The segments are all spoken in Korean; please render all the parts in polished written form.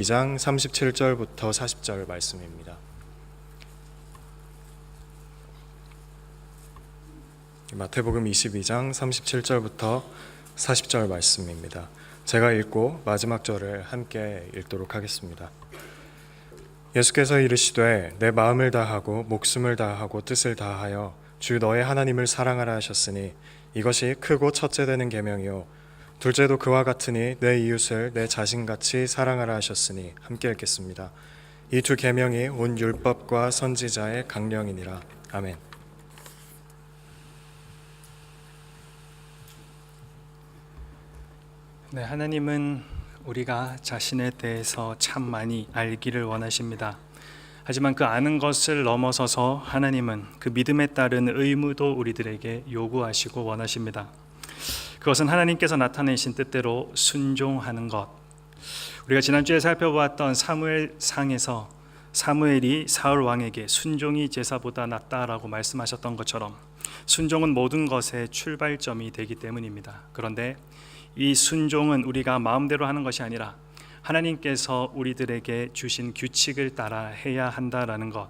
2장 37절부터 40절 말씀입니다. 마태복음 22장 37절부터 40절 말씀입니다. 제가 읽고 마지막 절을 함께 읽도록 하겠습니다. 예수께서 이르시되 내 마음을 다하고 목숨을 다하고 뜻을 다하여 주 너의 하나님을 사랑하라 하셨으니 이것이 크고 첫째 되는 계명이요 둘째도 그와 같으니 내 이웃을 내 자신같이 사랑하라 하셨으니 함께 읽겠습니다. 이 두 계명이 온 율법과 선지자의 강령이니라. 아멘. 네, 하나님은 우리가 자신에 대해서 참 많이 알기를 원하십니다. 하지만 그 아는 것을 넘어서서 하나님은 그 믿음에 따른 의무도 우리들에게 요구하시고 원하십니다. 그것은 하나님께서 나타내신 뜻대로 순종하는 것. 우리가 지난주에 살펴보았던 사무엘상에서 사무엘이 사울 왕에게 순종이 제사보다 낫다라고 말씀하셨던 것처럼 순종은 모든 것의 출발점이 되기 때문입니다. 그런데 이 순종은 우리가 마음대로 하는 것이 아니라 하나님께서 우리들에게 주신 규칙을 따라 해야 한다라는 것,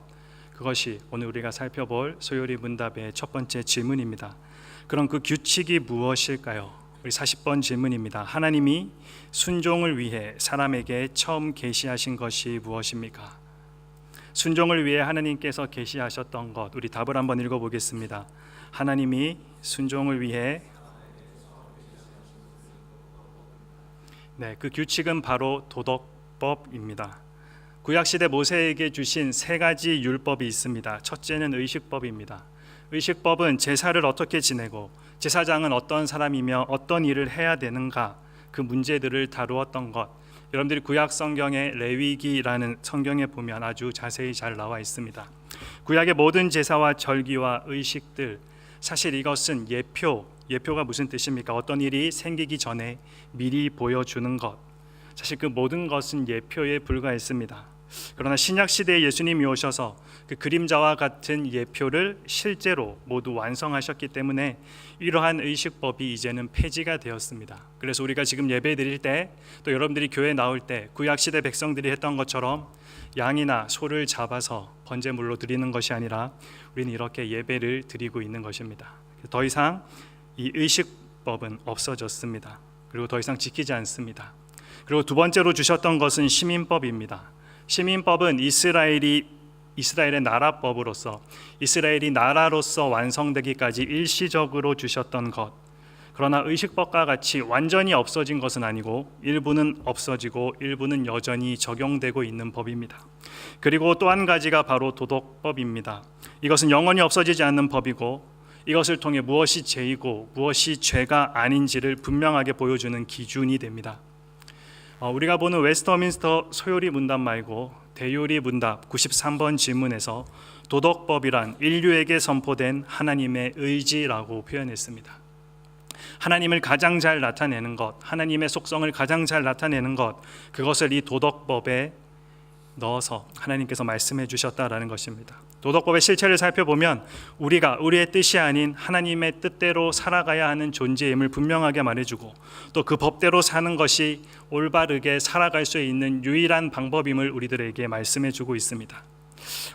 그것이 오늘 우리가 살펴볼 소요리 문답의 첫 번째 질문입니다. 그럼 그 규칙이 무엇일까요? 우리 40번 질문입니다. 하나님이 순종을 위해 사람에게 처음 계시하신 것이 무엇입니까? 순종을 위해 하나님께서 계시하셨던 것, 우리 답을 한번 읽어보겠습니다. 하나님이 순종을 위해 그 규칙은 바로 도덕법입니다. 구약시대 모세에게 주신 세 가지 율법이 있습니다. 첫째는 의식법입니다. 의식법은 제사를 어떻게 지내고 제사장은 어떤 사람이며 어떤 일을 해야 되는가, 그 문제들을 다루었던 것, 여러분들이 구약 성경의 레위기라는 성경에 보면 아주 자세히 잘 나와 있습니다. 구약의 모든 제사와 절기와 의식들, 사실 이것은 예표가 무슨 뜻입니까? 어떤 일이 생기기 전에 미리 보여주는 것. 사실 그 모든 것은 예표에 불과했습니다. 그러나 신약 시대에 예수님이 오셔서 그 그림자와 같은 예표를 실제로 모두 완성하셨기 때문에 이러한 의식법이 이제는 폐지가 되었습니다. 그래서 우리가 지금 예배 드릴 때, 또 여러분들이 교회 나올 때 구약 시대 백성들이 했던 것처럼 양이나 소를 잡아서 번제물로 드리는 것이 아니라 우리는 이렇게 예배를 드리고 있는 것입니다. 더 이상 이 의식법은 없어졌습니다. 그리고 더 이상 지키지 않습니다. 그리고 두 번째로 주셨던 것은 시민법입니다. 시민법은 이스라엘의 나라법으로서, 이스라엘이 나라로서 완성되기까지 일시적으로 주셨던 것. 그러나 의식법과 같이 완전히 없어진 것은 아니고 일부는 없어지고 일부는 여전히 적용되고 있는 법입니다. 그리고 또 한 가지가 바로 도덕법입니다. 이것은 영원히 없어지지 않는 법이고 이것을 통해 무엇이 죄이고 무엇이 죄가 아닌지를 분명하게 보여주는 기준이 됩니다. 우리가 보는 웨스터민스터 소요리 문답 말고 대요리 문답 93번 질문에서 도덕법이란 인류에게 선포된 하나님의 의지라고 표현했습니다. 하나님을 가장 잘 나타내는 것, 하나님의 속성을 가장 잘 나타내는 것, 그것을 이 도덕법에 넣어서 하나님께서 말씀해 주셨다라는 것입니다. 도덕법의 실체를 살펴보면 우리가 우리의 뜻이 아닌 하나님의 뜻대로 살아가야 하는 존재임을 분명하게 말해주고, 또 그 법대로 사는 것이 올바르게 살아갈 수 있는 유일한 방법임을 우리들에게 말씀해 주고 있습니다.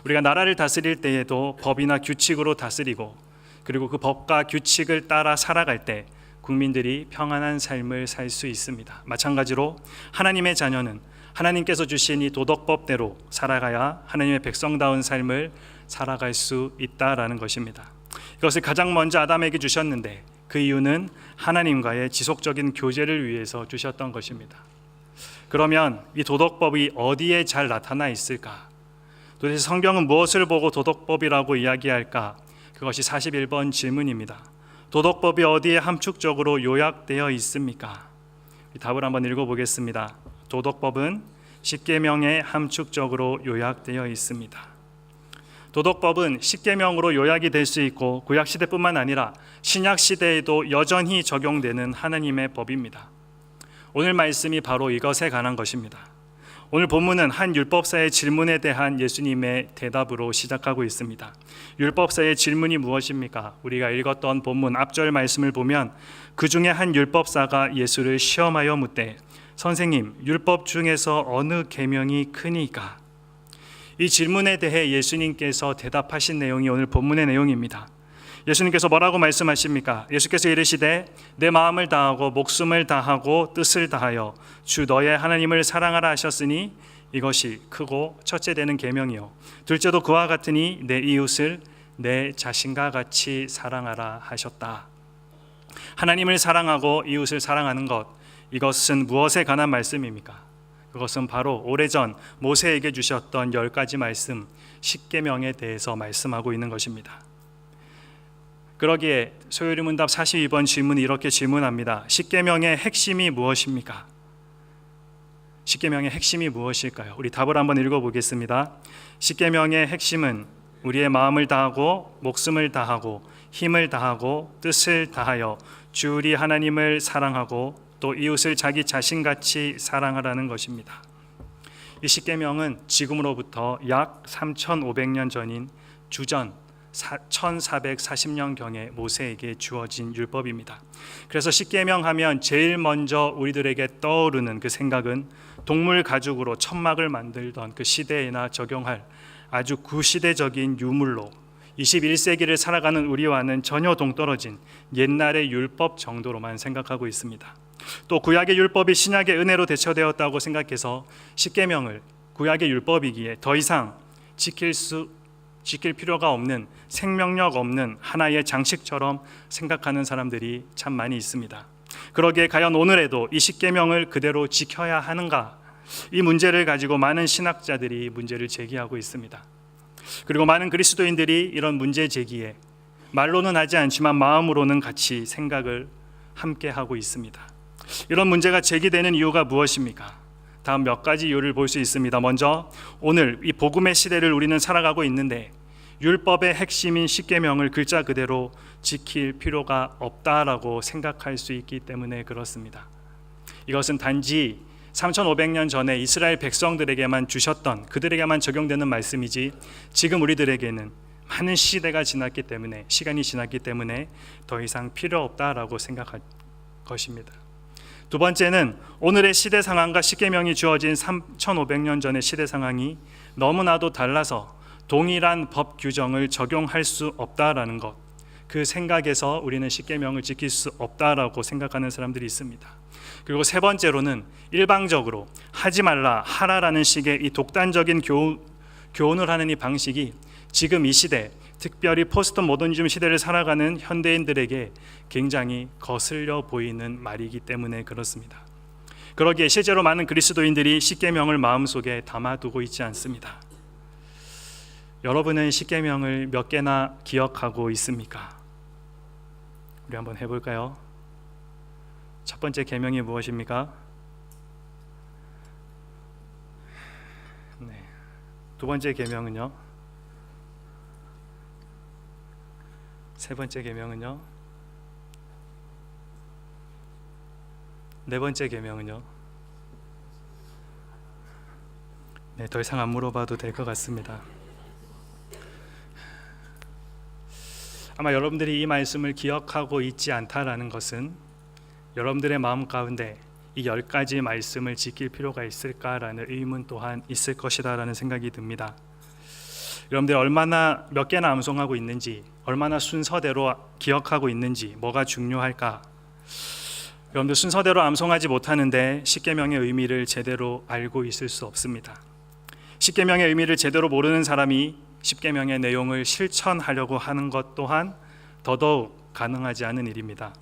우리가 나라를 다스릴 때에도 법이나 규칙으로 다스리고, 그리고 그 법과 규칙을 따라 살아갈 때 국민들이 평안한 삶을 살 수 있습니다. 마찬가지로 하나님의 자녀는 하나님께서 주신 이 도덕법대로 살아가야 하나님의 백성다운 삶을 살아갈 수 있다라는 것입니다. 이것을 가장 먼저 아담에게 주셨는데 그 이유는 하나님과의 지속적인 교제를 위해서 주셨던 것입니다. 그러면 이 도덕법이 어디에 잘 나타나 있을까? 도대체 성경은 무엇을 보고 도덕법이라고 이야기할까? 그것이 41번 질문입니다. 도덕법이 어디에 함축적으로 요약되어 있습니까? 이 답을 한번 읽어보겠습니다. 도덕법은 십계명에 함축적으로 요약되어 있습니다. 도덕법은 십계명으로 요약이 될 수 있고 구약시대뿐만 아니라 신약시대에도 여전히 적용되는 하나님의 법입니다. 오늘 말씀이 바로 이것에 관한 것입니다. 오늘 본문은 한 율법사의 질문에 대한 예수님의 대답으로 시작하고 있습니다. 율법사의 질문이 무엇입니까? 우리가 읽었던 본문 앞절 말씀을 보면 그 중에 한 율법사가 예수를 시험하여 묻되 선생님, 율법 중에서 어느 계명이 크니까? 이 질문에 대해 예수님께서 대답하신 내용이 오늘 본문의 내용입니다. 예수님께서 뭐라고 말씀하십니까? 예수께서 이르시되 내 마음을 다하고 목숨을 다하고 뜻을 다하여 주 너의 하나님을 사랑하라 하셨으니 이것이 크고 첫째 되는 계명이요 둘째도 그와 같으니 내 이웃을 내 자신과 같이 사랑하라 하셨다. 하나님을 사랑하고 이웃을 사랑하는 것, 이것은 무엇에 관한 말씀입니까? 그것은 바로 오래전 모세에게 주셨던 10가지 말씀, 십계명에 대해서 말씀하고 있는 것입니다. 그러기에 소요리문답 42번 질문이 이렇게 질문합니다. 십계명의 핵심이 무엇입니까? 십계명의 핵심이 무엇일까요? 우리 답을 한번 읽어보겠습니다. 십계명의 핵심은 우리의 마음을 다하고 목숨을 다하고 힘을 다하고 뜻을 다하여 주 우리 하나님을 사랑하고 또 이웃을 자기 자신같이 사랑하라는 것입니다. 이 십계명은 지금으로부터 약 3,500년 전인 주전 1440년경에 모세에게 주어진 율법입니다. 그래서 십계명 하면 제일 먼저 우리들에게 떠오르는 그 생각은 동물 가죽으로 천막을 만들던 그 시대에나 적용할 아주 구시대적인 유물로 21세기를 살아가는 우리와는 전혀 동떨어진 옛날의 율법 정도로만 생각하고 있습니다. 또 구약의 율법이 신약의 은혜로 대처되었다고 생각해서 십계명을 구약의 율법이기에 더 이상 지킬 필요가 없는 생명력 없는 하나의 장식처럼 생각하는 사람들이 참 많이 있습니다. 그러기에 과연 오늘에도 이 십계명을 그대로 지켜야 하는가? 이 문제를 가지고 많은 신학자들이 문제를 제기하고 있습니다. 그리고 많은 그리스도인들이 이런 문제 제기에 말로는 하지 않지만 마음으로는 같이 생각을 함께 하고 있습니다. 이런 문제가 제기되는 이유가 무엇입니까? 다음 몇 가지 이유를 볼 수 있습니다. 먼저 오늘 이 복음의 시대를 우리는 살아가고 있는데 율법의 핵심인 십계명을 글자 그대로 지킬 필요가 없다라고 생각할 수 있기 때문에 그렇습니다. 이것은 단지 3,500년 전에 이스라엘 백성들에게만 주셨던, 그들에게만 적용되는 말씀이지 지금 우리들에게는 많은 시간이 지났기 때문에 더 이상 필요 없다라고 생각할 것입니다. 두 번째는 오늘의 시대 상황과 십계명이 주어진 3,500년 전의 시대 상황이 너무나도 달라서 동일한 법 규정을 적용할 수 없다라는 것, 그 생각에서 우리는 십계명을 지킬 수 없다라고 생각하는 사람들이 있습니다. 그리고 세 번째로는 일방적으로 하지 말라 하라라는 식의 이 독단적인 교훈을 하는 이 방식이 지금 이 시대, 특별히 포스트 모더니즘 시대를 살아가는 현대인들에게 굉장히 거슬려 보이는 말이기 때문에 그렇습니다. 그러기에 실제로 많은 그리스도인들이 십계명을 마음속에 담아두고 있지 않습니다. 여러분은 십계명을 몇 개나 기억하고 있습니까? 우리 한번 해볼까요? 첫 번째 계명이 무엇입니까? 네. 두 번째 계명은요? 세 번째 계명은요? 네 번째 계명은요? 네, 더 이상 안 물어봐도 될 것 같습니다. 아마 여러분들이 이 말씀을 기억하고 있지 않다라는 것은 여러분들의 마음 가운데 이 10가지 말씀을 지킬 필요가 있을까라는 의문 또한 있을 것이다라는 생각이 듭니다. 여러분들이 얼마나 몇 개나 암송하고 있는지, 얼마나 순서대로 기억하고 있는지, 뭐가 중요할까? 여러분들 순서대로 암송하지 못하는데 십계명의 의미를 제대로 알고 있을 수 없습니다. 십계명의 의미를 제대로 모르는 사람이 십계명의 내용을 실천하려고 하는 것 또한 더더욱 가능하지 않은 일입니다.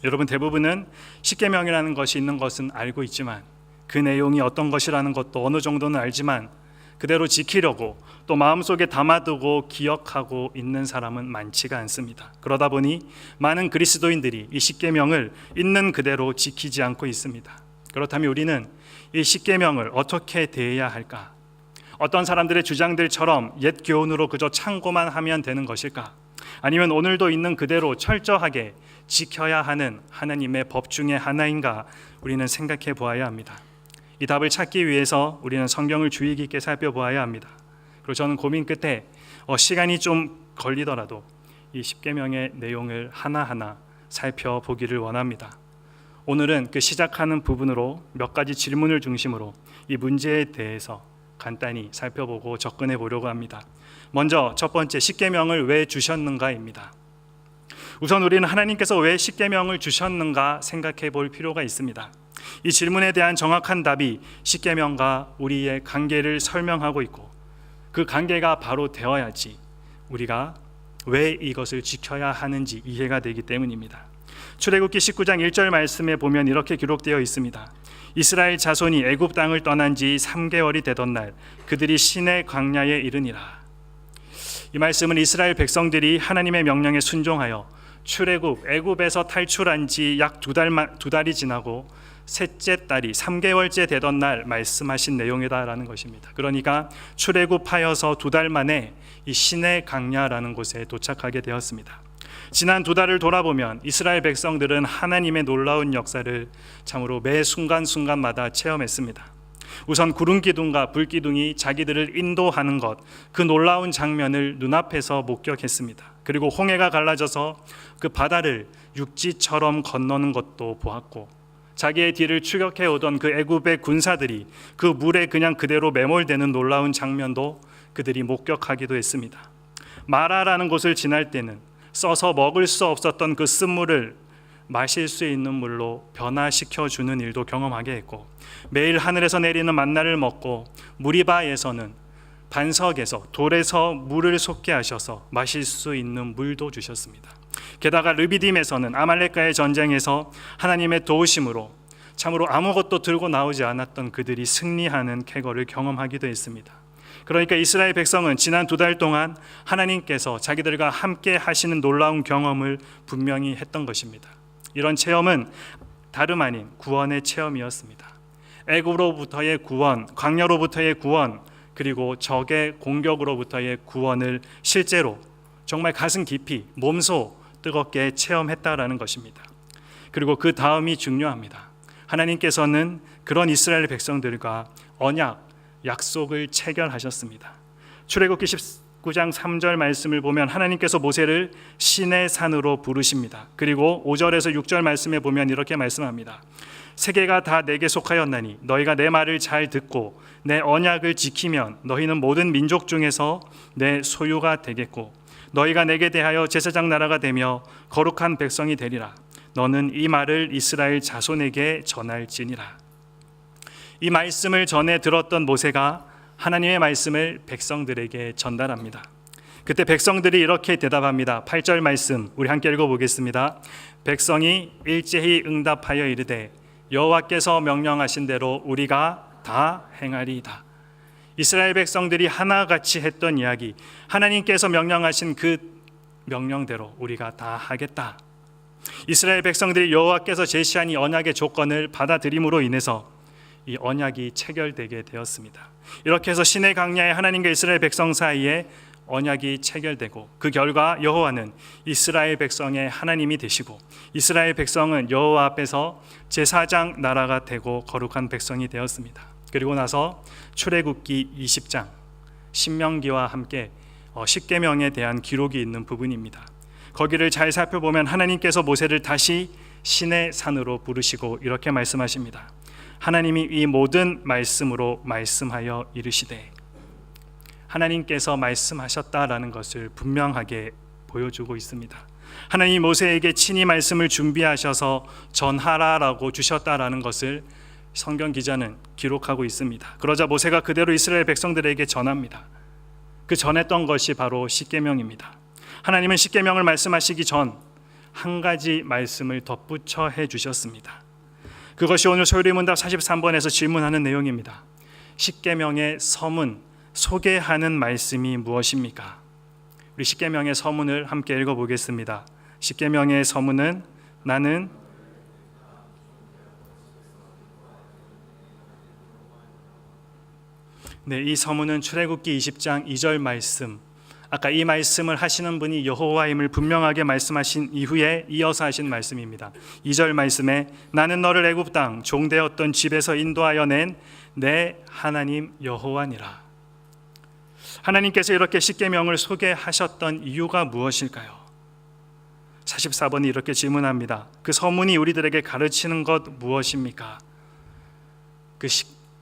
여러분 대부분은 십계명이라는 것이 있는 것은 알고 있지만 그 내용이 어떤 것이라는 것도 어느 정도는 알지만 그대로 지키려고 또 마음속에 담아두고 기억하고 있는 사람은 많지가 않습니다. 그러다 보니 많은 그리스도인들이 이 십계명을 있는 그대로 지키지 않고 있습니다. 그렇다면 우리는 이 십계명을 어떻게 대해야 할까? 어떤 사람들의 주장들처럼 옛 교훈으로 그저 참고만 하면 되는 것일까? 아니면 오늘도 있는 그대로 철저하게 지켜야 하는 하나님의 법 중에 하나인가 우리는 생각해 보아야 합니다. 이 답을 찾기 위해서 우리는 성경을 주의 깊게 살펴보아야 합니다. 그리고 저는 고민 끝에 시간이 좀 걸리더라도 이 십계명의 내용을 하나하나 살펴보기를 원합니다. 오늘은 그 시작하는 부분으로 몇 가지 질문을 중심으로 이 문제에 대해서 간단히 살펴보고 접근해 보려고 합니다. 먼저 첫 번째, 십계명을 왜 주셨는가입니다. 우선 우리는 하나님께서 왜 십계명을 주셨는가 생각해 볼 필요가 있습니다. 이 질문에 대한 정확한 답이 십계명과 우리의 관계를 설명하고 있고, 그 관계가 바로 되어야지 우리가 왜 이것을 지켜야 하는지 이해가 되기 때문입니다. 출애굽기 19장 1절 말씀에 보면 이렇게 기록되어 있습니다. 이스라엘 자손이 애굽 땅을 떠난 지 3개월이 되던 날 그들이 시내 광야에 이르니라. 이 말씀은 이스라엘 백성들이 하나님의 명령에 순종하여 출애굽 애굽에서 탈출한 지 약 두 달이 지나고 셋째 달이 3개월째 되던 날 말씀하신 내용이다라는 것입니다. 그러니까 출애굽하여서 2달 만에 이 시내 광야라는 곳에 도착하게 되었습니다. 지난 2달을 돌아보면 이스라엘 백성들은 하나님의 놀라운 역사를 참으로 매 순간순간마다 체험했습니다. 우선 구름 기둥과 불 기둥이 자기들을 인도하는 것, 그 놀라운 장면을 눈앞에서 목격했습니다. 그리고 홍해가 갈라져서 그 바다를 육지처럼 건너는 것도 보았고, 자기의 뒤를 추격해 오던 그 애굽의 군사들이 그 물에 그냥 그대로 매몰되는 놀라운 장면도 그들이 목격하기도 했습니다. 마라라는 곳을 지날 때는 써서 먹을 수 없었던 그 쓴물을 마실 수 있는 물로 변화시켜주는 일도 경험하게 했고, 매일 하늘에서 내리는 만나를 먹고 무리바에서는 반석에서 돌에서 물을 솟게 하셔서 마실 수 있는 물도 주셨습니다. 게다가 르비딤에서는 아말렉과의 전쟁에서 하나님의 도우심으로 참으로 아무것도 들고 나오지 않았던 그들이 승리하는 쾌거를 경험하기도 했습니다. 그러니까 이스라엘 백성은 지난 2달 동안 하나님께서 자기들과 함께 하시는 놀라운 경험을 분명히 했던 것입니다. 이런 체험은 다름 아닌 구원의 체험이었습니다. 애굽으로부터의 구원, 광야로부터의 구원, 그리고 적의 공격으로부터의 구원을 실제로 정말 가슴 깊이 몸소 뜨겁게 체험했다라는 것입니다. 그리고 그 다음이 중요합니다. 하나님께서는 그런 이스라엘 백성들과 언약, 약속을 체결하셨습니다. 출애굽기 19장 3절 말씀을 보면 하나님께서 모세를 시내 산으로 부르십니다. 그리고 5절에서 6절 말씀에 보면 이렇게 말씀합니다. 세계가 다 내게 속하였나니 너희가 내 말을 잘 듣고 내 언약을 지키면 너희는 모든 민족 중에서 내 소유가 되겠고 너희가 내게 대하여 제사장 나라가 되며 거룩한 백성이 되리라. 너는 이 말을 이스라엘 자손에게 전할지니라. 이 말씀을 전해 들었던 모세가 하나님의 말씀을 백성들에게 전달합니다. 그때 백성들이 이렇게 대답합니다. 8절 말씀 우리 함께 읽어보겠습니다. 백성이 일제히 응답하여 이르되 여호와께서 명령하신 대로 우리가 다 행하리이다. 이스라엘 백성들이 하나같이 했던 이야기, 하나님께서 명령하신 그 명령대로 우리가 다 하겠다. 이스라엘 백성들이 여호와께서 제시한 이 언약의 조건을 받아들임으로 인해서 이 언약이 체결되게 되었습니다. 이렇게 해서 시내 광야에 하나님과 이스라엘 백성 사이에 언약이 체결되고, 그 결과 여호와는 이스라엘 백성의 하나님이 되시고 이스라엘 백성은 여호와 앞에서 제사장 나라가 되고 거룩한 백성이 되었습니다. 그리고 나서 출애굽기 20장 신명기와 함께 십계명에 대한 기록이 있는 부분입니다. 거기를 잘 살펴보면 하나님께서 모세를 다시 시내 산으로 부르시고 이렇게 말씀하십니다. 하나님이 이 모든 말씀으로 말씀하여 이르시되, 하나님께서 말씀하셨다라는 것을 분명하게 보여주고 있습니다. 하나님이 모세에게 친히 말씀을 준비하셔서 전하라라고 주셨다라는 것을 성경 기자는 기록하고 있습니다. 그러자 모세가 그대로 이스라엘 백성들에게 전합니다. 그 전했던 것이 바로 십계명입니다. 하나님은 십계명을 말씀하시기 전 한 가지 말씀을 덧붙여 해 주셨습니다. 그것이 오늘 소요리문답 43번에서 질문하는 내용입니다. 십계명의 서문, 소개하는 말씀이 무엇입니까? 우리 십계명의 서문을 함께 읽어보겠습니다. 십계명의 서문은 나는 이 서문은 출애굽기 20장 2절 말씀, 아까 이 말씀을 하시는 분이 여호와임을 분명하게 말씀하신 이후에 이어서 하신 말씀입니다. 2절 말씀에 나는 너를 애굽 땅 종되었던 집에서 인도하여 낸 내 하나님 여호와니라. 하나님께서 이렇게 십계명을 소개하셨던 이유가 무엇일까요? 44번이 이렇게 질문합니다. 그 서문이 우리들에게 가르치는 것 무엇입니까? 그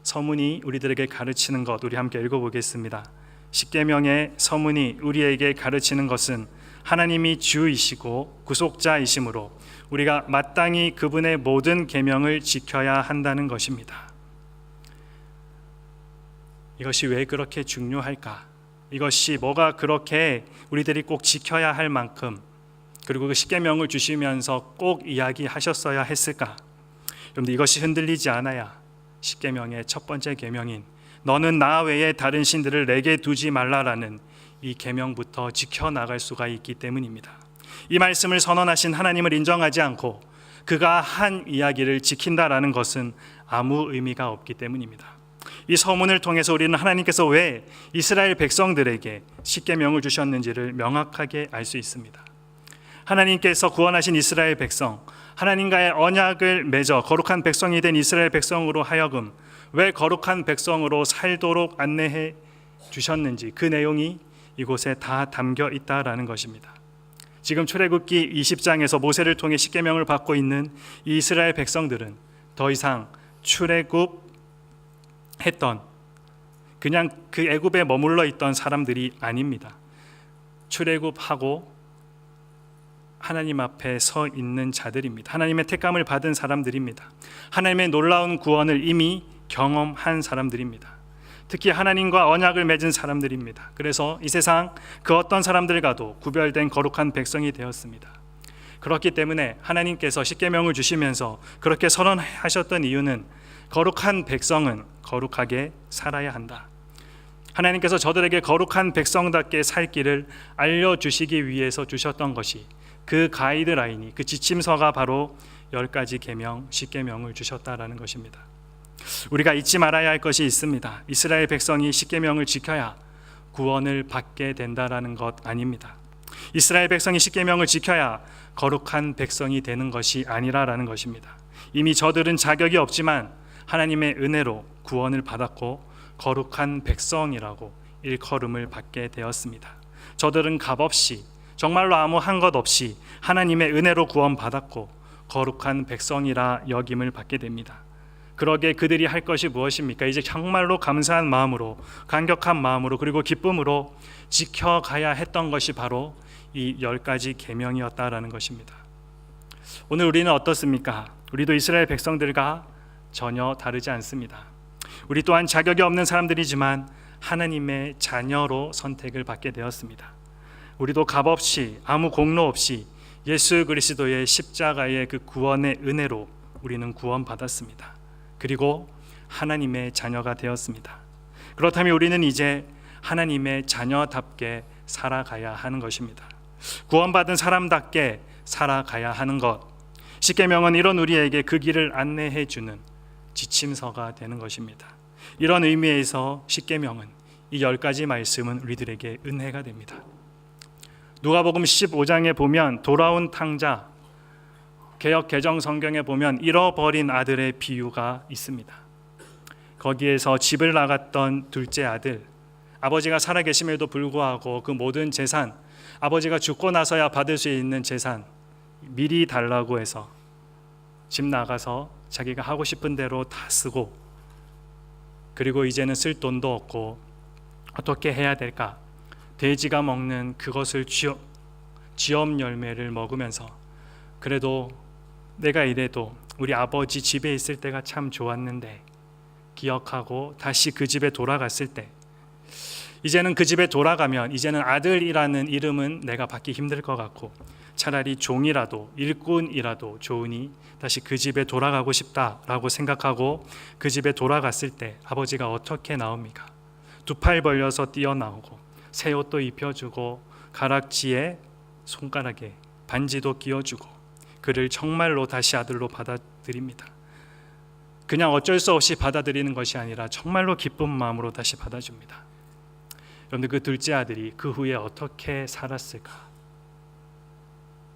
서문이 우리들에게 가르치는 것, 우리 함께 읽어보겠습니다. 십계명의 서문이 우리에게 가르치는 것은 하나님이 주이시고 구속자이시므로 우리가 마땅히 그분의 모든 계명을 지켜야 한다는 것입니다. 이것이 왜 그렇게 중요할까? 이것이 뭐가 그렇게 우리들이 꼭 지켜야 할 만큼, 그리고 그 십계명을 주시면서 꼭 이야기하셨어야 했을까? 여러분들, 이것이 흔들리지 않아야 십계명의 첫 번째 계명인 너는 나 외에 다른 신들을 내게 두지 말라라는 이 계명부터 지켜나갈 수가 있기 때문입니다. 이 말씀을 선언하신 하나님을 인정하지 않고 그가 한 이야기를 지킨다라는 것은 아무 의미가 없기 때문입니다. 이 서문을 통해서 우리는 하나님께서 왜 이스라엘 백성들에게 십계명을 주셨는지를 명확하게 알 수 있습니다. 하나님께서 구원하신 이스라엘 백성, 하나님과의 언약을 맺어 거룩한 백성이 된 이스라엘 백성으로 하여금 왜 거룩한 백성으로 살도록 안내해 주셨는지, 그 내용이 이곳에 다 담겨 있다라는 것입니다. 지금 출애굽기 20장에서 모세를 통해 십계명을 받고 있는 이 이스라엘 백성들은 더 이상 출애굽했던 그냥 그 애굽에 머물러 있던 사람들이 아닙니다. 출애굽하고 하나님 앞에 서 있는 자들입니다. 하나님의 택감을 받은 사람들입니다. 하나님의 놀라운 구원을 이미 경험한 사람들입니다. 특히 하나님과 언약을 맺은 사람들입니다. 그래서 이 세상 그 어떤 사람들과도 구별된 거룩한 백성이 되었습니다. 그렇기 때문에 하나님께서 십계명을 주시면서 그렇게 선언하셨던 이유는 거룩한 백성은 거룩하게 살아야 한다. 하나님께서 저들에게 거룩한 백성답게 살 길을 알려주시기 위해서 주셨던 것이, 그 가이드라인이, 그 지침서가 바로 10가지 계명, 십계명을 주셨다라는 것입니다. 우리가 잊지 말아야 할 것이 있습니다. 이스라엘 백성이 십계명을 지켜야 구원을 받게 된다라는 것 아닙니다. 이스라엘 백성이 십계명을 지켜야 거룩한 백성이 되는 것이 아니라라는 것입니다. 이미 저들은 자격이 없지만 하나님의 은혜로 구원을 받았고 거룩한 백성이라고 일컬음을 받게 되었습니다. 저들은 값없이, 정말로 아무 한 것 없이 하나님의 은혜로 구원받았고 거룩한 백성이라 여김을 받게 됩니다. 그러게 그들이 할 것이 무엇입니까? 이제 정말로 감사한 마음으로, 감격한 마음으로, 그리고 기쁨으로 지켜가야 했던 것이 바로 이 10가지 계명이었다라는 것입니다. 오늘 우리는 어떻습니까? 우리도 이스라엘 백성들과 전혀 다르지 않습니다. 우리 또한 자격이 없는 사람들이지만 하나님의 자녀로 선택을 받게 되었습니다. 우리도 값없이, 아무 공로 없이 예수 그리스도의 십자가의 그 구원의 은혜로 우리는 구원받았습니다. 그리고 하나님의 자녀가 되었습니다. 그렇다면 우리는 이제 하나님의 자녀답게 살아가야 하는 것입니다. 구원받은 사람답게 살아가야 하는 것, 십계명은 이런 우리에게 그 길을 안내해 주는 지침서가 되는 것입니다. 이런 의미에서 십계명은, 이 10가지 말씀은 우리들에게 은혜가 됩니다. 누가복음 15장에 보면 돌아온 탕자, 개역 개정 성경에 보면 잃어버린 아들의 비유가 있습니다. 거기에서 집을 나갔던 둘째 아들, 아버지가 살아계심에도 불구하고 그 모든 재산, 아버지가 죽고 나서야 받을 수 있는 재산 미리 달라고 해서 집 나가서 자기가 하고 싶은 대로 다 쓰고, 그리고 이제는 쓸 돈도 없고 어떻게 해야 될까? 돼지가 먹는 그것을 쥐엄 열매를 먹으면서, 그래도 내가 이래도 우리 아버지 집에 있을 때가 참 좋았는데 기억하고 다시 그 집에 돌아갔을 때, 이제는 그 집에 돌아가면 이제는 아들이라는 이름은 내가 받기 힘들 것 같고 차라리 종이라도, 일꾼이라도 좋으니 다시 그 집에 돌아가고 싶다라고 생각하고 그 집에 돌아갔을 때 아버지가 어떻게 나옵니까? 두 팔 벌려서 뛰어나오고 새 옷도 입혀주고 가락지에 손가락에 반지도 끼워주고 그를 정말로 다시 아들로 받아들입니다. 그냥 어쩔 수 없이 받아들이는 것이 아니라 정말로 기쁜 마음으로 다시 받아줍니다. 여러분들, 그 둘째 아들이 그 후에 어떻게 살았을까?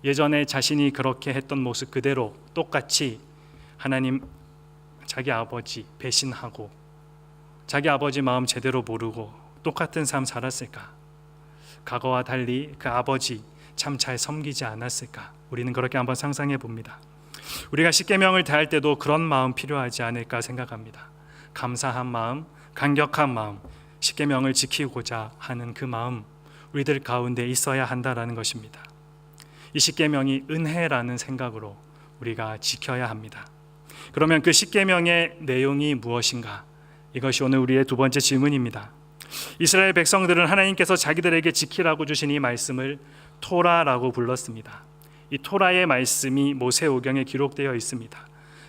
예전에 자신이 그렇게 했던 모습 그대로 똑같이 하나님, 자기 아버지 배신하고 자기 아버지 마음 제대로 모르고 똑같은 삶 살았을까? 과거와 달리 그 아버지, 참 잘 섬기지 않았을까? 우리는 그렇게 한번 상상해 봅니다. 우리가 십계명을 대할 때도 그런 마음 필요하지 않을까 생각합니다. 감사한 마음, 감격한 마음, 십계명을 지키고자 하는 그 마음 우리들 가운데 있어야 한다라는 것입니다. 이 십계명이 은혜라는 생각으로 우리가 지켜야 합니다. 그러면 그 십계명의 내용이 무엇인가? 이것이 오늘 우리의 두 번째 질문입니다. 이스라엘 백성들은 하나님께서 자기들에게 지키라고 주신 이 말씀을 토라라고 불렀습니다. 이 토라의 말씀이 모세오경에 기록되어 있습니다.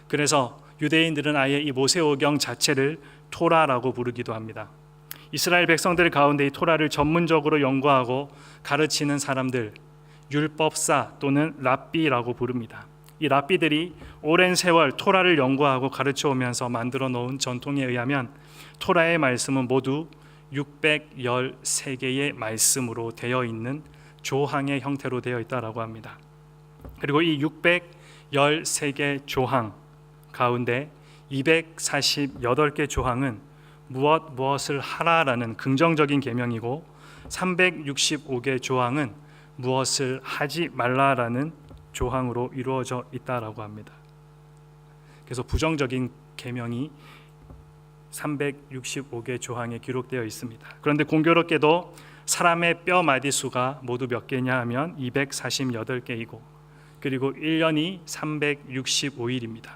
그래서 유대인들은 아예 이 모세오경 자체를 토라라고 부르기도 합니다. 이스라엘 백성들 가운데 이 토라를 전문적으로 연구하고 가르치는 사람들, 율법사 또는 랍비라고 부릅니다. 이 랍비들이 오랜 세월 토라를 연구하고 가르쳐 오면서 만들어 놓은 전통에 의하면 토라의 말씀은 모두 613개의 말씀으로 되어 있는 조항의 형태로 되어 있다라고 합니다. 그리고 이 613개 조항 가운데 248개 조항은 무엇을 하라라는 긍정적인 계명이고 365개 조항은 무엇을 하지 말라라는 조항으로 이루어져 있다라고 합니다. 그래서 부정적인 계명이 365개 조항에 기록되어 있습니다. 그런데 공교롭게도 사람의 뼈 마디 수가 모두 몇 개냐 하면 248개이고 그리고 1년이 365일입니다.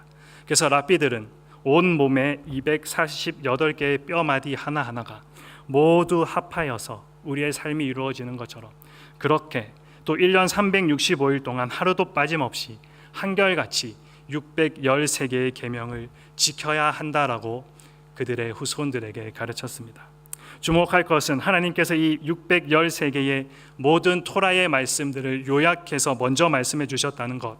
그래서 랍비들은 온 몸에 248개의 뼈 마디 하나하나가 모두 합하여서 우리의 삶이 이루어지는 것처럼 그렇게 또 1년 365일 동안 하루도 빠짐없이 한결같이 613개의 계명을 지켜야 한다라고 그들의 후손들에게 가르쳤습니다. 주목할 것은 하나님께서 이 613개의 모든 토라의 말씀들을 요약해서 먼저 말씀해 주셨다는 것,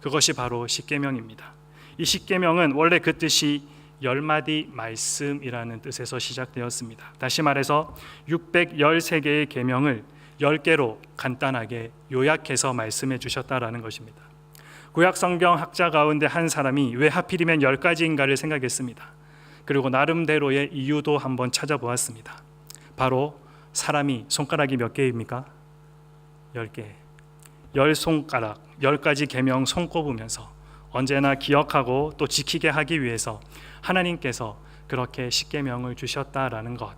그것이 바로 십계명입니다. 이 십계명은 원래 그 뜻이 10마디 말씀이라는 뜻에서 시작되었습니다. 다시 말해서 613개의 계명을 10개로 간단하게 요약해서 말씀해 주셨다라는 것입니다. 구약 성경 학자 가운데 한 사람이 왜 하필이면 10가지인가를 생각했습니다. 그리고 나름대로의 이유도 한번 찾아보았습니다. 바로 사람이 손가락이 몇 개입니까? 10개. 10손가락, 10가지 계명 손꼽으면서 언제나 기억하고 또 지키게 하기 위해서 하나님께서 그렇게 십계명을 주셨다라는 것,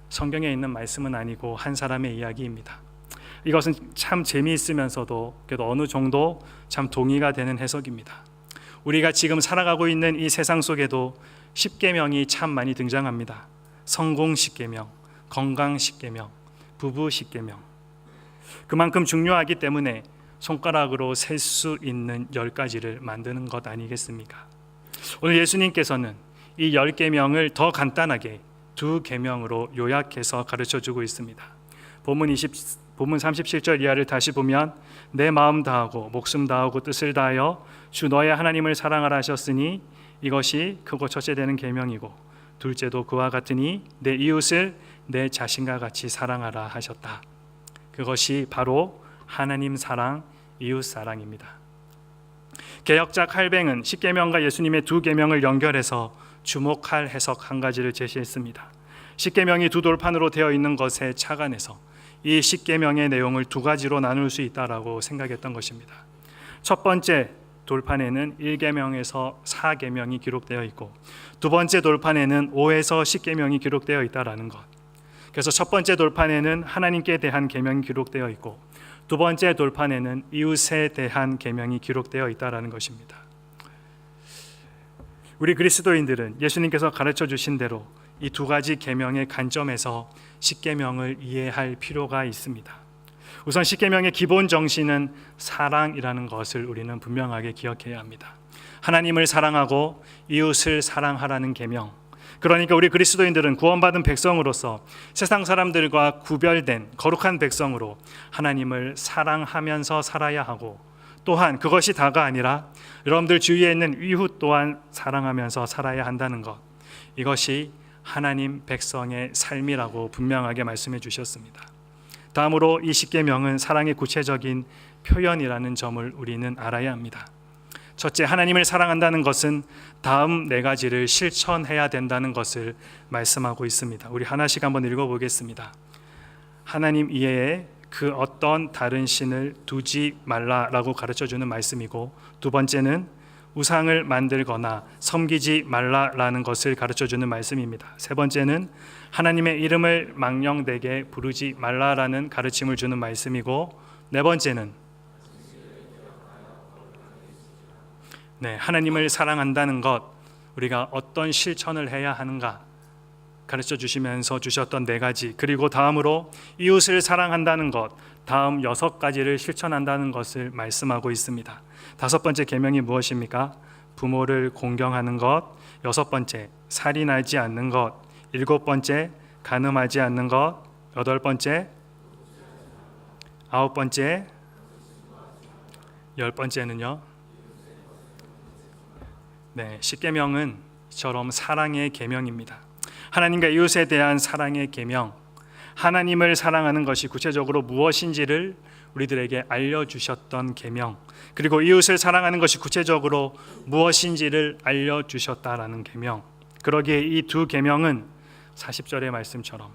성경에 있는 말씀은 아니고 한 사람의 이야기입니다. 이것은 참 재미있으면서도 그래도 어느 정도 참 동의가 되는 해석입니다. 우리가 지금 살아가고 있는 이 세상 속에도 십계명이 참 많이 등장합니다. 성공 십계명, 건강 십계명, 부부 십계명. 그만큼 중요하기 때문에 손가락으로 셀 수 있는 10가지를 만드는 것 아니겠습니까? 오늘 예수님께서는 이 10계명을 더 간단하게 2계명으로 요약해서 가르쳐주고 있습니다. 본문 37절 이하를 다시 보면 내 마음 다하고 목숨 다하고 뜻을 다하여 주 너의 하나님을 사랑하라 하셨으니 이것이 크고 첫째 되는 계명이고 둘째도 그와 같으니 내 이웃을 내 자신과 같이 사랑하라 하셨다. 그것이 바로 하나님 사랑, 이웃 사랑입니다. 개혁자 칼뱅은 십계명과 예수님의 2계명을 연결해서 주목할 해석 한 가지를 제시했습니다. 십계명이 2돌판으로 되어 있는 것에 착안해서 이 십계명의 내용을 2가지로 나눌 수 있다라고 생각했던 것입니다. 첫 번째 돌판에는 1계명에서 4계명이 기록되어 있고 두 번째 돌판에는 5에서 10계명이 기록되어 있다라는 것. 그래서 첫 번째 돌판에는 하나님께 대한 계명이 기록되어 있고 두 번째 돌판에는 이웃에 대한 계명이 기록되어 있다라는 것입니다. 우리 그리스도인들은 예수님께서 가르쳐 주신 대로 이 2가지 계명의 관점에서 십계명을 이해할 필요가 있습니다. 우선 십계명의 기본 정신은 사랑이라는 것을 우리는 분명하게 기억해야 합니다. 하나님을 사랑하고 이웃을 사랑하라는 계명. 그러니까 우리 그리스도인들은 구원받은 백성으로서 세상 사람들과 구별된 거룩한 백성으로 하나님을 사랑하면서 살아야 하고 또한 그것이 다가 아니라 여러분들 주위에 있는 이웃 또한 사랑하면서 살아야 한다는 것. 이것이 하나님 백성의 삶이라고 분명하게 말씀해 주셨습니다. 다음으로 이 십계명은 사랑의 구체적인 표현이라는 점을 우리는 알아야 합니다. 첫째, 하나님을 사랑한다는 것은 다음 4가지를 실천해야 된다는 것을 말씀하고 있습니다. 우리 하나씩 한번 읽어보겠습니다. 하나님 이외에 그 어떤 다른 신을 두지 말라라고 가르쳐주는 말씀이고, 두 번째는 우상을 만들거나 섬기지 말라라는 것을 가르쳐주는 말씀입니다. 세 번째는 하나님의 이름을 망령되게 부르지 말라라는 가르침을 주는 말씀이고, 네 번째는 하나님을 사랑한다는 것, 우리가 어떤 실천을 해야 하는가 가르쳐 주시면서 주셨던 네 가지, 그리고 다음으로 이웃을 사랑한다는 것, 다음 6가지를 실천한다는 것을 말씀하고 있습니다. 5번째 계명이 무엇입니까? 부모를 공경하는 것. 6번째, 살인하지 않는 것. 7번째, 간음하지 않는 것. 8번째, 9번째, 10번째는요? 10계명은 이처럼 사랑의 계명입니다. 하나님과 이웃에 대한 사랑의 계명, 하나님을 사랑하는 것이 구체적으로 무엇인지를 우리들에게 알려주셨던 계명, 그리고 이웃을 사랑하는 것이 구체적으로 무엇인지를 알려주셨다라는 계명. 그러기에 이 두 계명은 40절의 말씀처럼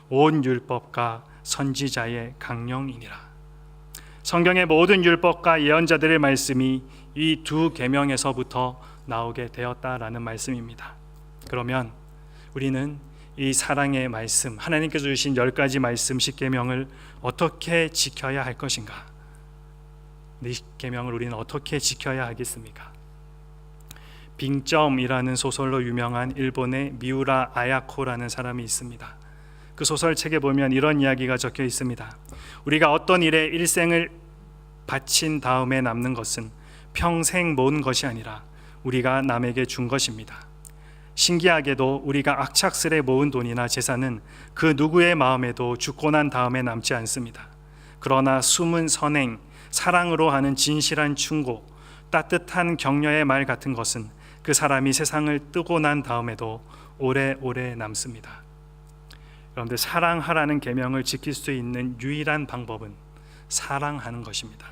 온 율법과 선지자의 강령이니라. 성경의 모든 율법과 예언자들의 말씀이 이 두 계명에서부터 나오게 되었다라는 말씀입니다. 그러면 우리는 이 사랑의 말씀, 하나님께서 주신 10가지 말씀 10계명을 어떻게 지켜야 할 것인가? 이 계명을 우리는 어떻게 지켜야 하겠습니까? 빙점이라는 소설로 유명한 일본의 미우라 아야코라는 사람이 있습니다. 그 소설책에 보면 이런 이야기가 적혀 있습니다. 우리가 어떤 일에 일생을 바친 다음에 남는 것은 평생 모은 것이 아니라 우리가 남에게 준 것입니다. 신기하게도 우리가 악착스레 모은 돈이나 재산은 그 누구의 마음에도 죽고 난 다음에 남지 않습니다. 그러나 숨은 선행, 사랑으로 하는 진실한 충고, 따뜻한 격려의 말 같은 것은 그 사람이 세상을 뜨고 난 다음에도 오래오래 남습니다. 여러분들, 사랑하라는 계명을 지킬 수 있는 유일한 방법은 사랑하는 것입니다.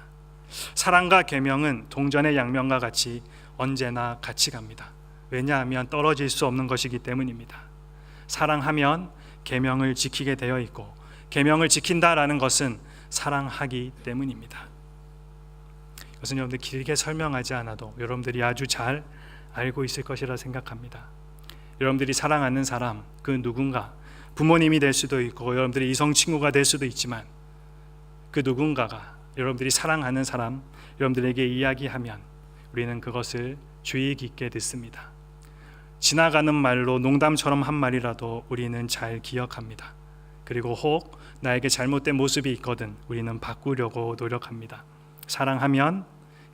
사랑과 계명은 동전의 양면과 같이 언제나 같이 갑니다. 왜냐하면 떨어질 수 없는 것이기 때문입니다. 사랑하면 계명을 지키게 되어 있고, 계명을 지킨다라는 것은 사랑하기 때문입니다. 이것은 여러분들 길게 설명하지 않아도 여러분들이 아주 잘 알고 있을 것이라 생각합니다. 여러분들이 사랑하는 사람, 그 누군가, 부모님이 될 수도 있고 여러분들이 이성 친구가 될 수도 있지만, 그 누군가가 여러분들이 사랑하는 사람, 여러분들에게 이야기하면 우리는 그것을 주의 깊게 듣습니다. 지나가는 말로 농담처럼 한 말이라도 우리는 잘 기억합니다. 그리고 혹 나에게 잘못된 모습이 있거든 우리는 바꾸려고 노력합니다. 사랑하면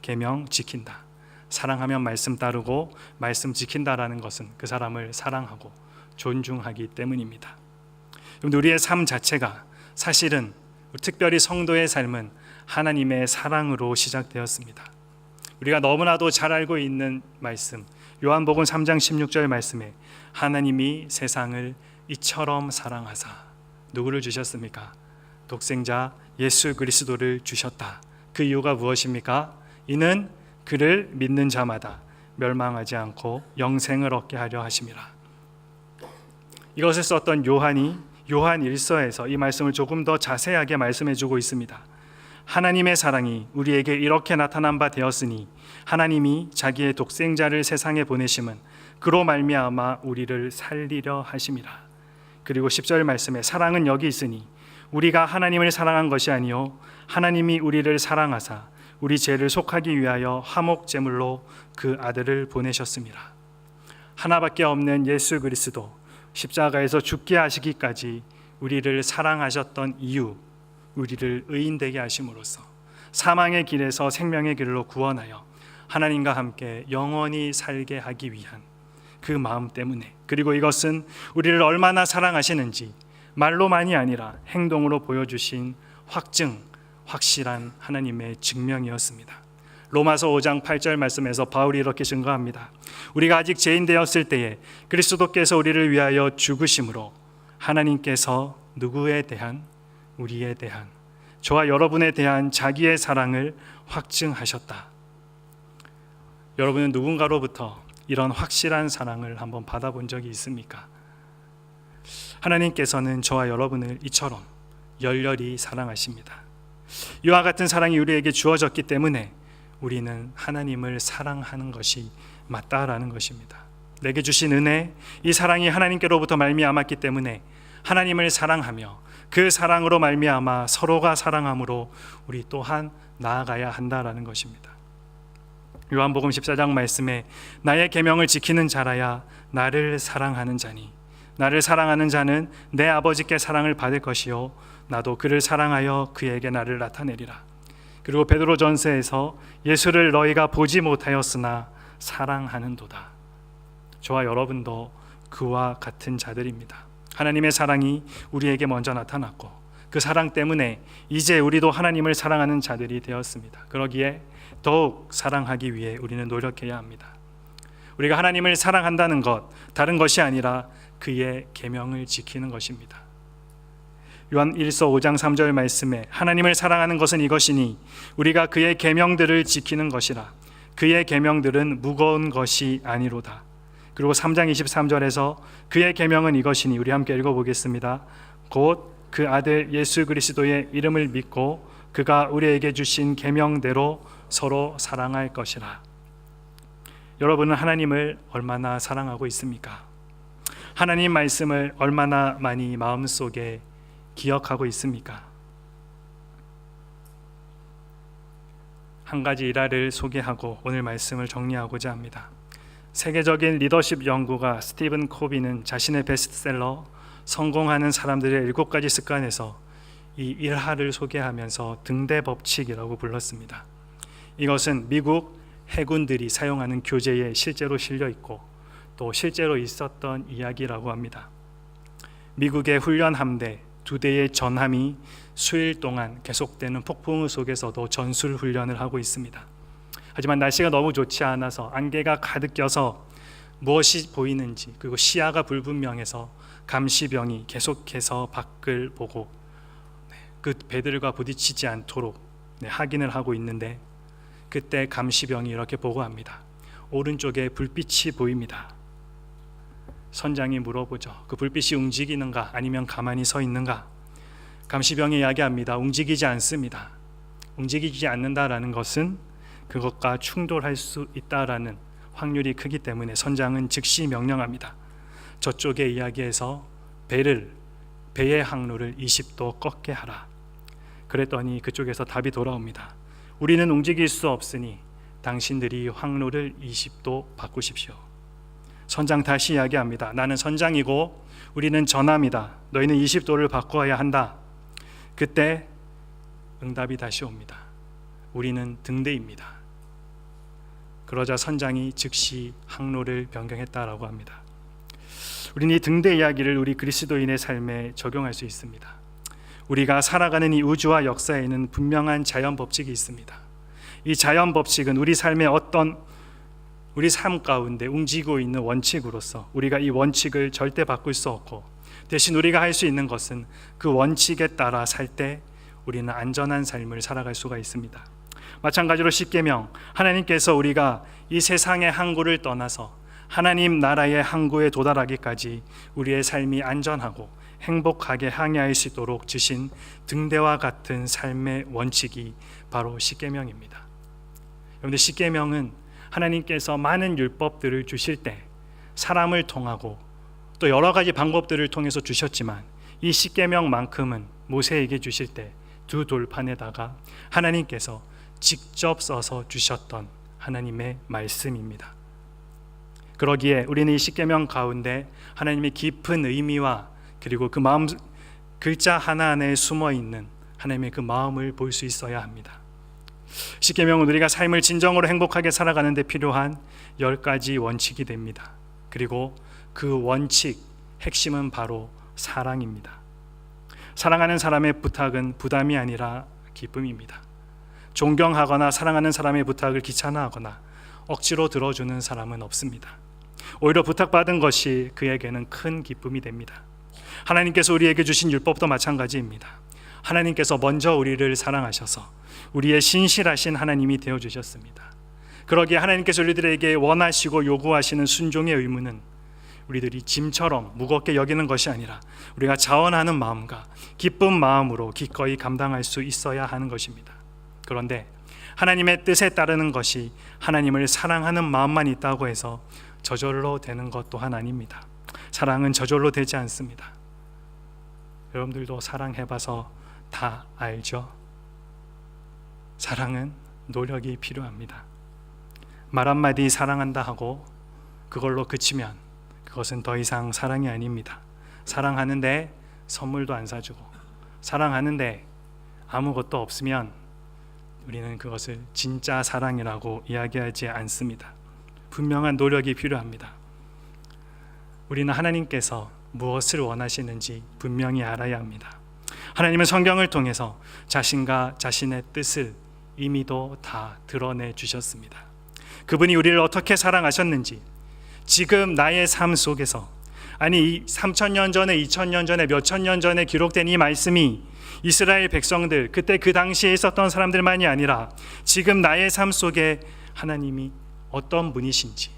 계명 지킨다. 사랑하면 말씀 따르고 말씀 지킨다라는 것은 그 사람을 사랑하고 존중하기 때문입니다. 우리의 삶 자체가 사실은, 특별히 성도의 삶은 하나님의 사랑으로 시작되었습니다. 우리가 너무나도 잘 알고 있는 말씀, 요한복음 3장 16절 말씀에 하나님이 세상을 이처럼 사랑하사 누구를 주셨습니까? 독생자 예수 그리스도를 주셨다. 그 이유가 무엇입니까? 이는 그를 믿는 자마다 멸망하지 않고 영생을 얻게 하려 하심이라. 이것을 썼던 요한이 요한 1서에서 이 말씀을 조금 더 자세하게 말씀해 주고 있습니다. 하나님의 사랑이 우리에게 이렇게 나타난 바 되었으니 하나님이 자기의 독생자를 세상에 보내심은 그로 말미암아 우리를 살리려 하심이라. 그리고 10절 말씀에 사랑은 여기 있으니 우리가 하나님을 사랑한 것이 아니요 하나님이 우리를 사랑하사 우리 죄를 속하기 위하여 화목 제물로 그 아들을 보내셨습니다. 하나밖에 없는 예수 그리스도 십자가에서 죽게 하시기까지 우리를 사랑하셨던 이유, 우리를 의인되게 하심으로써 사망의 길에서 생명의 길로 구원하여 하나님과 함께 영원히 살게 하기 위한 그 마음 때문에, 그리고 이것은 우리를 얼마나 사랑하시는지 말로만이 아니라 행동으로 보여주신 확실한 하나님의 증명이었습니다. 로마서 5장 8절 말씀에서 바울이 이렇게 증거합니다. 우리가 아직 죄인 되었을 때에 그리스도께서 우리를 위하여 죽으심으로 하나님께서 누구에 대한? 우리에 대한, 저와 여러분에 대한 자기의 사랑을 확증하셨다. 여러분은 누군가로부터 이런 확실한 사랑을 한번 받아본 적이 있습니까? 하나님께서는 저와 여러분을 이처럼 열렬히 사랑하십니다. 이와 같은 사랑이 우리에게 주어졌기 때문에 우리는 하나님을 사랑하는 것이 맞다라는 것입니다. 내게 주신 은혜, 이 사랑이 하나님께로부터 말미암았기 때문에 하나님을 사랑하며 그 사랑으로 말미암아 서로가 사랑함으로 우리 또한 나아가야 한다라는 것입니다. 요한복음 14장 말씀에 나의 계명을 지키는 자라야 나를 사랑하는 자니 나를 사랑하는 자는 내 아버지께 사랑을 받을 것이요 나도 그를 사랑하여 그에게 나를 나타내리라. 그리고 베드로전서에서 예수를 너희가 보지 못하였으나 사랑하는도다. 저와 여러분도 그와 같은 자들입니다. 하나님의 사랑이 우리에게 먼저 나타났고 그 사랑 때문에 이제 우리도 하나님을 사랑하는 자들이 되었습니다. 그러기에 더욱 사랑하기 위해 우리는 노력해야 합니다. 우리가 하나님을 사랑한다는 것 다른 것이 아니라 그의 계명을 지키는 것입니다. 요한 1서 5장 3절 말씀에 하나님을 사랑하는 것은 이것이니 우리가 그의 계명들을 지키는 것이라. 그의 계명들은 무거운 것이 아니로다. 그리고 3장 23절에서 그의 계명은 이것이니 우리 함께 읽어보겠습니다. 곧 그 아들 예수 그리스도의 이름을 믿고 그가 우리에게 주신 계명대로 서로 사랑할 것이라. 여러분은 하나님을 얼마나 사랑하고 있습니까? 하나님 말씀을 얼마나 많이 마음속에 기억하고 있습니까? 한 가지 일화를 소개하고 오늘 말씀을 정리하고자 합니다. 세계적인 리더십 연구가 스티븐 코비는 자신의 베스트셀러 성공하는 사람들의 7가지 습관에서 이 일화를 소개하면서 등대 법칙이라고 불렀습니다. 이것은 미국 해군들이 사용하는 교재에 실제로 실려 있고 또 실제로 있었던 이야기라고 합니다. 미국의 훈련 함대 2대의 전함이 수일 동안 계속되는 폭풍우 속에서도 전술 훈련을 하고 있습니다. 하지만 날씨가 너무 좋지 않아서 안개가 가득 껴서 무엇이 보이는지 그리고 시야가 불분명해서 감시병이 계속해서 밖을 보고 그 배들과 부딪히지 않도록 확인을 하고 있는데 그때 감시병이 이렇게 보고합니다. 오른쪽에 불빛이 보입니다. 선장이 물어보죠. 그 불빛이 움직이는가 아니면 가만히 서 있는가? 감시병이 이야기합니다. 움직이지 않습니다. 움직이지 않는다라는 것은 그것과 충돌할 수 있다라는 확률이 크기 때문에 선장은 즉시 명령합니다. 저쪽의 이야기에서 배의 항로를 20도 꺾게 하라. 그랬더니 그쪽에서 답이 돌아옵니다. 우리는 움직일 수 없으니 당신들이 항로를 20도 바꾸십시오. 선장 다시 이야기합니다. 나는 선장이고 우리는 전함이다. 너희는 20도를 바꿔야 한다. 그때 응답이 다시 옵니다. 우리는 등대입니다. 그러자 선장이 즉시 항로를 변경했다라고 합니다. 우리는 이 등대 이야기를 우리 그리스도인의 삶에 적용할 수 있습니다. 우리가 살아가는 이 우주와 역사에는 분명한 자연 법칙이 있습니다. 이 자연 법칙은 우리 삶 가운데 움직이고 있는 원칙으로서 우리가 이 원칙을 절대 바꿀 수 없고 대신 우리가 할 수 있는 것은 그 원칙에 따라 살 때 우리는 안전한 삶을 살아갈 수가 있습니다. 마찬가지로 십계명, 하나님께서 우리가 이 세상의 항구를 떠나서 하나님 나라의 항구에 도달하기까지 우리의 삶이 안전하고 행복하게 항해할 수 있도록 주신 등대와 같은 삶의 원칙이 바로 십계명입니다. 여러분들, 십계명은 하나님께서 많은 율법들을 주실 때 사람을 통하고 또 여러 가지 방법들을 통해서 주셨지만 이 십계명만큼은 모세에게 주실 때 두 돌판에다가 하나님께서 직접 써서 주셨던 하나님의 말씀입니다. 그러기에 우리는 이 십계명 가운데 하나님의 깊은 의미와 그리고 그 마음 글자 하나하나에 숨어 있는 하나님의 그 마음을 볼 수 있어야 합니다. 십계명은 우리가 삶을 진정으로 행복하게 살아가는 데 필요한 10가지 원칙이 됩니다. 그리고 그 원칙 핵심은 바로 사랑입니다. 사랑하는 사람의 부탁은 부담이 아니라 기쁨입니다. 존경하거나 사랑하는 사람의 부탁을 귀찮아하거나 억지로 들어주는 사람은 없습니다. 오히려 부탁받은 것이 그에게는 큰 기쁨이 됩니다. 하나님께서 우리에게 주신 율법도 마찬가지입니다. 하나님께서 먼저 우리를 사랑하셔서 우리의 신실하신 하나님이 되어주셨습니다. 그러기에 하나님께서 우리들에게 원하시고 요구하시는 순종의 의무는 우리들이 짐처럼 무겁게 여기는 것이 아니라 우리가 자원하는 마음과 기쁜 마음으로 기꺼이 감당할 수 있어야 하는 것입니다. 그런데 하나님의 뜻에 따르는 것이 하나님을 사랑하는 마음만 있다고 해서 저절로 되는 것 또한 아닙니다. 사랑은 저절로 되지 않습니다. 여러분들도 사랑해봐서 다 알죠? 사랑은 노력이 필요합니다. 말 한마디 사랑한다 하고 그걸로 그치면 그것은 더 이상 사랑이 아닙니다. 사랑하는데 선물도 안 사주고, 사랑하는데 아무것도 없으면 우리는 그것을 진짜 사랑이라고 이야기하지 않습니다. 분명한 노력이 필요합니다. 우리는 하나님께서 무엇을 원하시는지 분명히 알아야 합니다. 하나님은 성경을 통해서 자신과 자신의 뜻을 이미도 다 드러내 주셨습니다. 그분이 우리를 어떻게 사랑하셨는지 지금 나의 삶 속에서, 아니 3,000년 전에, 2,000년 전에, 몇천 년 전에 기록된 이 말씀이 이스라엘 백성들, 그때 그 당시에 있었던 사람들만이 아니라 지금 나의 삶 속에 하나님이 어떤 분이신지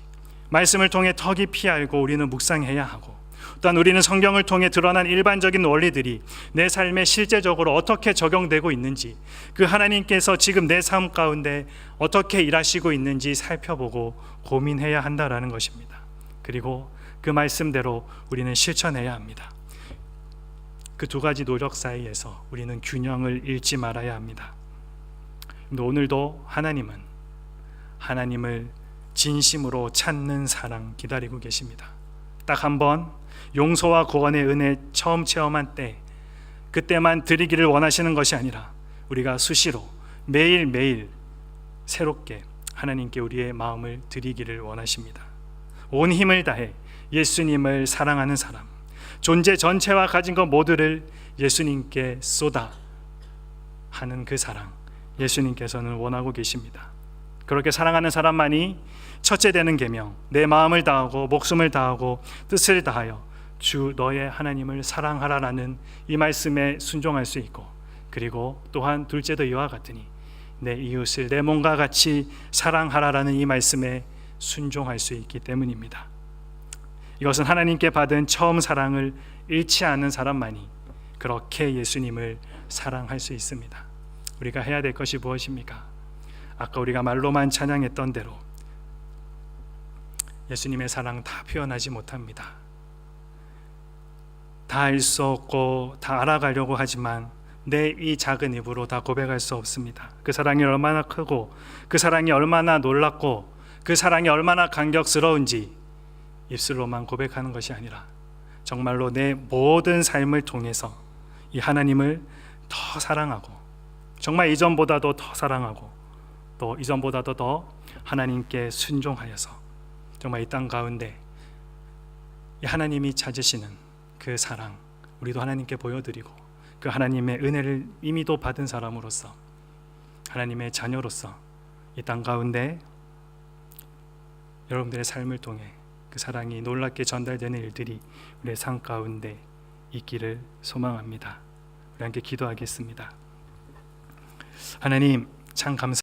말씀을 통해 더 깊이 알고 우리는 묵상해야 하고, 또한 우리는 성경을 통해 드러난 일반적인 원리들이 내 삶에 실제적으로 어떻게 적용되고 있는지, 그 하나님께서 지금 내 삶 가운데 어떻게 일하시고 있는지 살펴보고 고민해야 한다라는 것입니다. 그리고 그 말씀대로 우리는 실천해야 합니다. 그 두 가지 노력 사이에서 우리는 균형을 잃지 말아야 합니다. 오늘도 하나님을 진심으로 찾는 사랑 기다리고 계십니다. 딱 한 번 용서와 구원의 은혜 처음 체험한 때, 그때만 드리기를 원하시는 것이 아니라 우리가 수시로 매일매일 새롭게 하나님께 우리의 마음을 드리기를 원하십니다. 온 힘을 다해 예수님을 사랑하는 사람, 존재 전체와 가진 것 모두를 예수님께 쏟아 하는 그 사랑, 예수님께서는 원하고 계십니다. 그렇게 사랑하는 사람만이 첫째 되는 계명, 내 마음을 다하고 목숨을 다하고 뜻을 다하여 주 너의 하나님을 사랑하라라는 이 말씀에 순종할 수 있고, 그리고 또한 둘째도 이와 같으니 내 이웃을 내 몸과 같이 사랑하라라는 이 말씀에 순종할 수 있기 때문입니다. 이것은 하나님께 받은 처음 사랑을 잃지 않는 사람만이 그렇게 예수님을 사랑할 수 있습니다. 우리가 해야 될 것이 무엇입니까? 아까 우리가 말로만 찬양했던 대로 예수님의 사랑 다 표현하지 못합니다. 다 알 수 없고 다 알아가려고 하지만 내 이 작은 입으로 다 고백할 수 없습니다. 그 사랑이 얼마나 크고, 그 사랑이 얼마나 놀랍고, 그 사랑이 얼마나 감격스러운지 입술로만 고백하는 것이 아니라 정말로 내 모든 삶을 통해서 이 하나님을 더 사랑하고, 정말 이전보다도 더 사랑하고, 또 이전보다도 더 하나님께 순종하여서 정말 이 땅 가운데 이 하나님이 찾으시는 그 사랑 우리도 하나님께 보여드리고, 그 하나님의 은혜를 이미도 받은 사람으로서, 하나님의 자녀로서 이 땅 가운데 여러분들의 삶을 통해 그 사랑이 놀랍게 전달되는 일들이 우리의 삶 가운데 있기를 소망합니다. 우리 함께 기도하겠습니다. 하나님, 참 감사합니다.